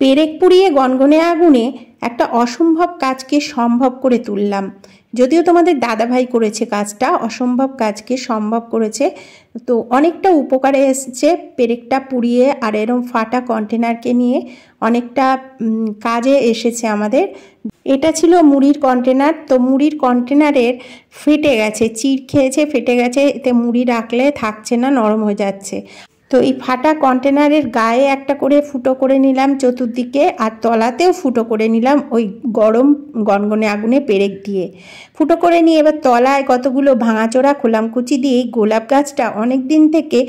পেরেক পুড়িয়ে গনগনে আগুনে একটা অসম্ভব কাজকে সম্ভব করে তুললাম। যদিও তোমাদের দাদাভাই করেছে কাজটা, অসম্ভব কাজকে সম্ভব করেছে। তো অনেকটা উপকারে এসেছে পেরেকটা পুড়িয়ে, আর এরম ফাটা কন্টেনারকে নিয়ে অনেকটা কাজে এসেছে আমাদের। এটা ছিল মুড়ির কন্টেনার। তো মুড়ির কন্টেনারের ফেটে গেছে, চিড় খেয়েছে, ফেটে গেছে, এতে মুড়ি রাখলে থাকছে না, নরম হয়ে যাচ্ছে। তো এই ফাটা কন্টেনারের গায়ে একটা করে ফুটো করে নিলাম চতুর্দিকে, আর তলাতেও ফুটো করে নিলাম ওই গরম গনগনে আগুনে পেরেক দিয়ে। ফুটো করে নিয়ে এবার তলায় কতগুলো ভাঙাচোরা খোলামকুচি দিয়ে এই গোলাপ গাছটা অনেক দিন থেকে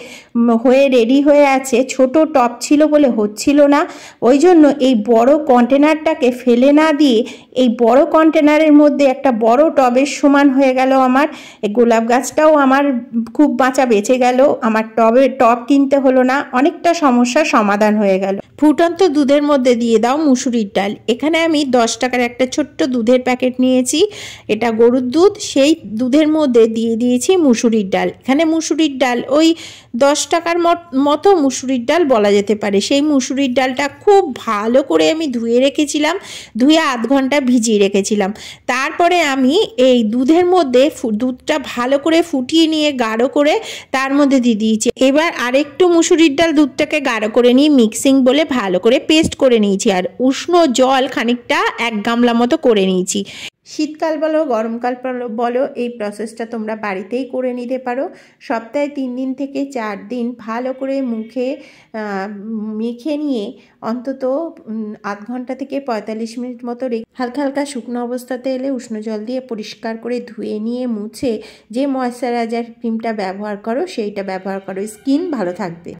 হয়ে রেডি হয়ে আছে। ছোট টব ছিল বলে হচ্ছিল না, ওই জন্য এই বড় কন্টেনারটাকে ফেলে না দিয়ে এই বড় কন্টেনারের মধ্যে একটা বড় টবের সমান হয়ে গেল আমার। এই গোলাপ গাছটাও আমার খুব বাঁচা বেঁচে গেল, আমার টব কিনতে হলো না, অনেকটা সমস্যার সমাধান হয়ে গেল। ফুটন্ত দুধের মধ্যে দিয়ে দাও মুসুরির ডাল। এখানে আমি 10 টাকার একটা ছোট্ট দুধের প্যাকেট নিয়েছি, এটা গরুর দুধ। সেই দুধের মধ্যে দিয়ে দিয়েছি মুসুরির ডাল। এখানে মুসুরির ডাল ওই 10 টাকার মতো মুসুরির ডাল বলা যেতে পারে। সেই মুসুরির ডালটা খুব ভালো করে আমি ধুয়ে রেখেছিলাম, ধুয়ে আধ ঘন্টা ভিজিয়ে রেখেছিলাম। তারপরে আমি এই দুধের মধ্যে দুধটা ভালো করে ফুটিয়ে নিয়ে গাঢ় করে তার মধ্যে দিয়ে দিয়েছি। এবার আরেকটু মুসুরির ডাল দুধটাকে গাঢ় করে নিয়ে মিক্সিং বলে ভালো করে পেস্ট করে নিয়েছি, আর উষ্ণ জল খানিকটা 1 গামলা মতো করে নিয়েছি। শীতকাল বলো গরমকাল বলো, এই প্রসেসটা তোমরা বাড়িতেই করে নিতে পারো। সপ্তাহে 3 দিন থেকে 4 দিন ভালো করে মুখে মেখে নিয়ে অন্তত আধ ঘন্টা থেকে 45 মিনিট মতো হালকা হালকা শুকনো অবস্থাতে এলে উষ্ণ জল দিয়ে পরিষ্কার করে ধুয়ে নিয়ে মুছে যে ময়শ্চারাইজার ক্রিমটা ব্যবহার করো সেইটা ব্যবহার করো, স্কিন ভালো থাকবে।